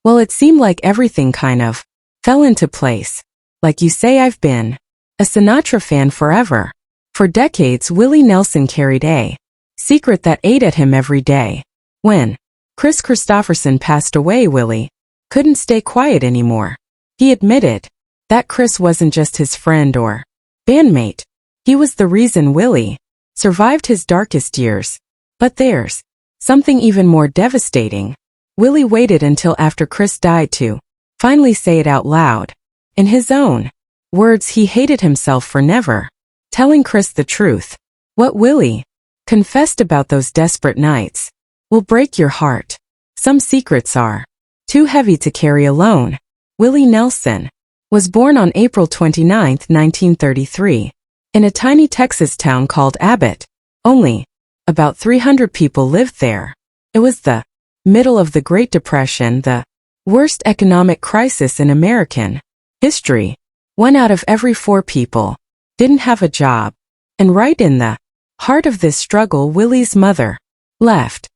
Well, it seemed like everything kind of fell into place. Like you say, I've been a Sinatra fan forever. For decades, Willie Nelson carried a secret that ate at him every day. When Kris Kristofferson passed away, Willie couldn't stay quiet anymore. He admitted that Kris wasn't just his friend or bandmate. He was the reason Willie survived his darkest years. But there's something even more devastating. Willie waited until after Kris died to finally say it out loud. In his own words, he hated himself for never telling Kris the truth. What Willie confessed about those desperate nights will break your heart. Some secrets are too heavy to carry alone. Willie Nelson was born on April 29, 1933, in a tiny Texas town called Abbott. Only about 300 people lived there. It was the middle of the Great Depression, the worst economic crisis in American history. 1 out of every 4 people didn't have a job. And right in the heart of this struggle, Willie's mother left.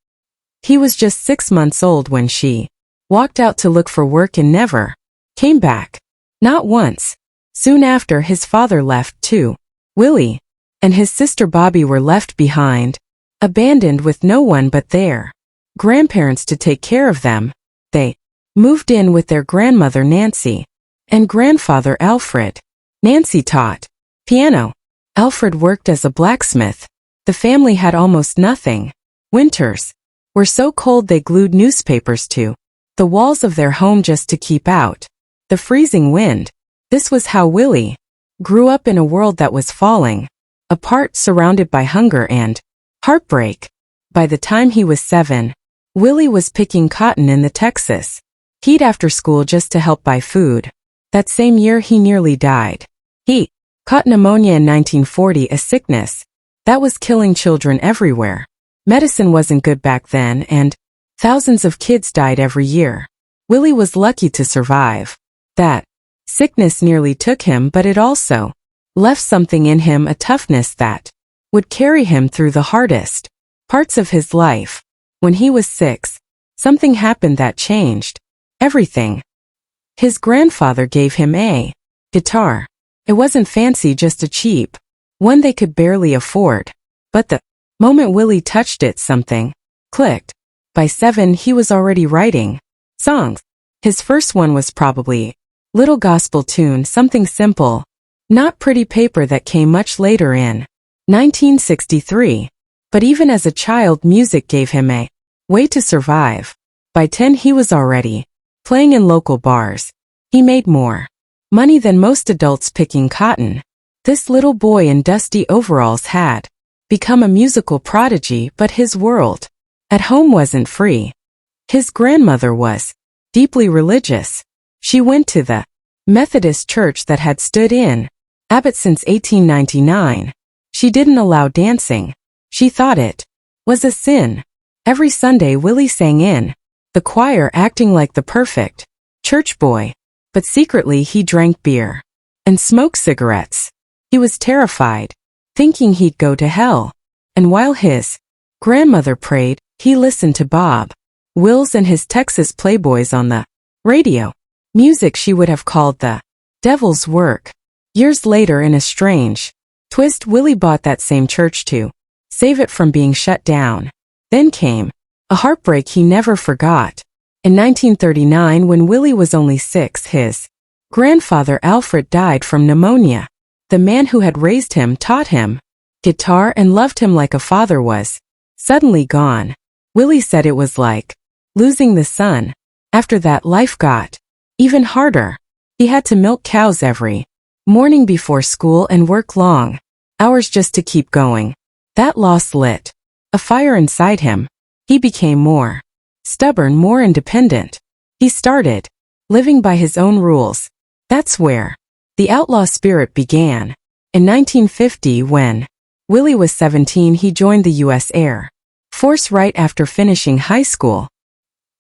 He was just 6 months old when she walked out to look for work and never came back. Not once. Soon after, his father left too. Willie and his sister Bobby were left behind, abandoned with no one but their grandparents to take care of them. They moved in with their grandmother Nancy and grandfather Alfred. Nancy taught piano. Alfred worked as a blacksmith. The family had almost nothing. Winters were so cold they glued newspapers to the walls of their home just to keep out the freezing wind. This was how Willie grew up in a world that was falling apart, surrounded by hunger and heartbreak. By the time he was 7, Willie was picking cotton in the Texas heat after school just to help buy food. That same year, he nearly died. He caught pneumonia in 1940, a sickness that was killing children everywhere. Medicine wasn't good back then, and thousands of kids died every year. Willie was lucky to survive. That sickness nearly took him, but it also left something in him, a toughness that would carry him through the hardest parts of his life. When he was 6, something happened that changed everything. His grandfather gave him a guitar. It wasn't fancy, just a cheap one they could barely afford. But the moment Willie touched it, something clicked. By 7, he was already writing songs. His first one was probably little gospel tune, something simple, not pretty paper, that came much later in 1963. But even as a child, music gave him a way to survive. By 10, he was already playing in local bars. He made more money than most adults picking cotton. This little boy in dusty overalls had become a musical prodigy, but his world at home wasn't free. His grandmother was deeply religious. She went to the Methodist church that had stood in Abbott since 1899. She didn't allow dancing. She thought it was a sin. Every Sunday, Willie sang in the choir, acting like the perfect church boy. But secretly, he drank beer and smoked cigarettes. He was terrified, thinking he'd go to hell. And while his grandmother prayed, he listened to Bob Wills and his Texas Playboys on the radio. Music she would have called the devil's work. Years later, in a strange twist, Willie bought that same church to save it from being shut down. Then came a heartbreak he never forgot. In 1939, when Willie was only 6, his grandfather Alfred died from pneumonia. The man who had raised him, taught him guitar, and loved him like a father was suddenly gone. Willie said it was like losing the sun. After that, life got even harder. He had to milk cows every morning before school and work long hours just to keep going. That loss lit a fire inside him. He became more stubborn, more independent. He started living by his own rules. That's where the outlaw spirit began. In 1950, when Willie was 17, he joined the U.S. Air Force right after finishing high school.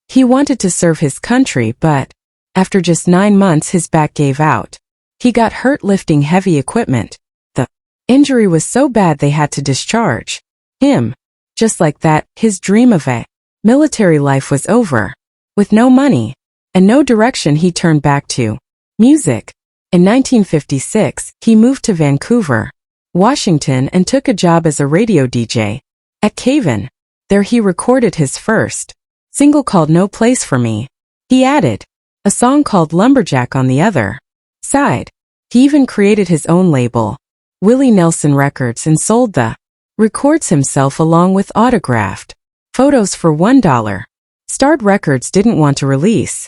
He wanted to serve his country, but after just 9 months, his back gave out. He got hurt lifting heavy equipment. The injury was so bad they had to discharge him. Just like that, his dream of a military life was over. With no money and no direction he turned back to. Music. In 1956, he moved to Vancouver, Washington and took a job as a radio DJ at Caven. There he recorded his first single called No Place for Me. He added a song called Lumberjack on the other side. He even created his own label, Willie Nelson Records, and sold the records himself along with autographed photos for $1. Starred Records didn't want to release,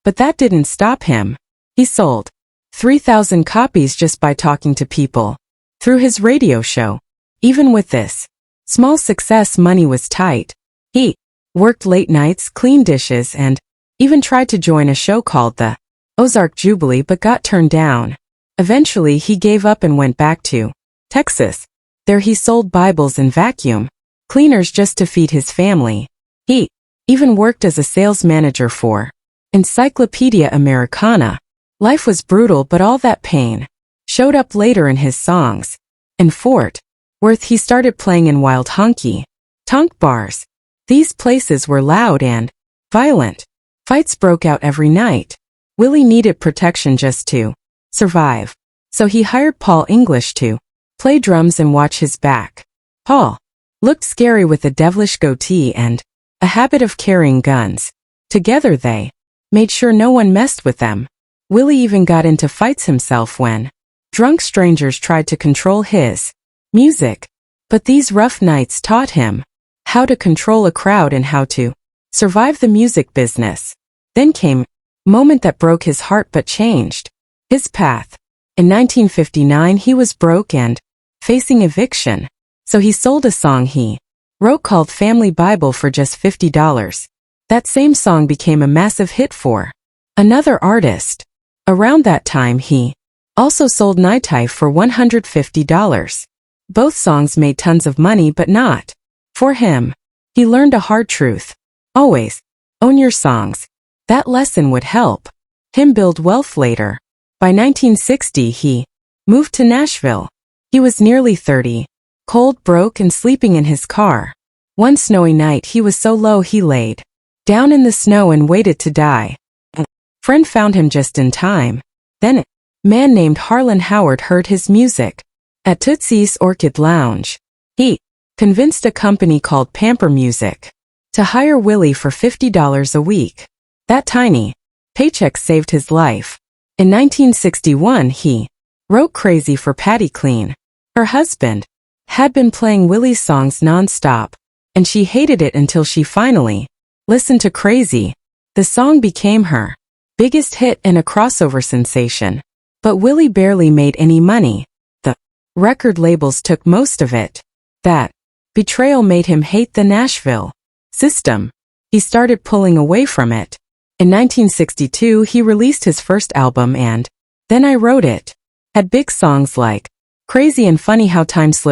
but that didn't stop him. He sold 3,000 copies just by talking to people through his radio show. Even with this small success, money was tight. He worked late nights, cleaned dishes, and even tried to join a show called the Ozark Jubilee but got turned down. Eventually he gave up and went back to Texas. There he sold Bibles and vacuum cleaners just to feed his family. He even worked as a sales manager for Encyclopedia Americana. Life was brutal, but all that pain showed up later in his songs. In Fort Worth he started playing in wild honky-tonk bars. These places were loud and violent. Fights broke out every night. Willie needed protection just to survive, so he hired Paul English to play drums and watch his back. Paul looked scary with a devilish goatee and a habit of carrying guns. Together they made sure no one messed with them. Willie even got into fights himself when drunk strangers tried to control his music. But these rough nights taught him how to control a crowd and how to survive the music business. Then came a moment that broke his heart but changed his path. In 1959 he was broke and facing eviction, so he sold a song he wrote called Family Bible for just $50. That same song became a massive hit for another artist. Around that time he also sold Nightie for $150. Both songs made tons of money, but not for him. He learned a hard truth. Always own your songs. That lesson would help him build wealth later. By 1960 he moved to Nashville. He was nearly 30, cold, broke, and sleeping in his car. One snowy night he was so low he laid down in the snow and waited to die. A friend found him just in time. Then a man named Harlan Howard heard his music at Tootsie's Orchid Lounge. He convinced a company called Pamper Music to hire Willie for $50 a week. That tiny paycheck saved his life. In 1961 he wrote Crazy for Patty Clean. Her husband had been playing Willie's songs non-stop, and she hated it until she finally listened to Crazy. The song became her biggest hit and a crossover sensation. But Willie barely made any money. The record labels took most of it. That betrayal made him hate the Nashville system. He started pulling away from it. In 1962 he released his first album, and Then I Wrote It had big songs like Crazy and Funny How Time Slipped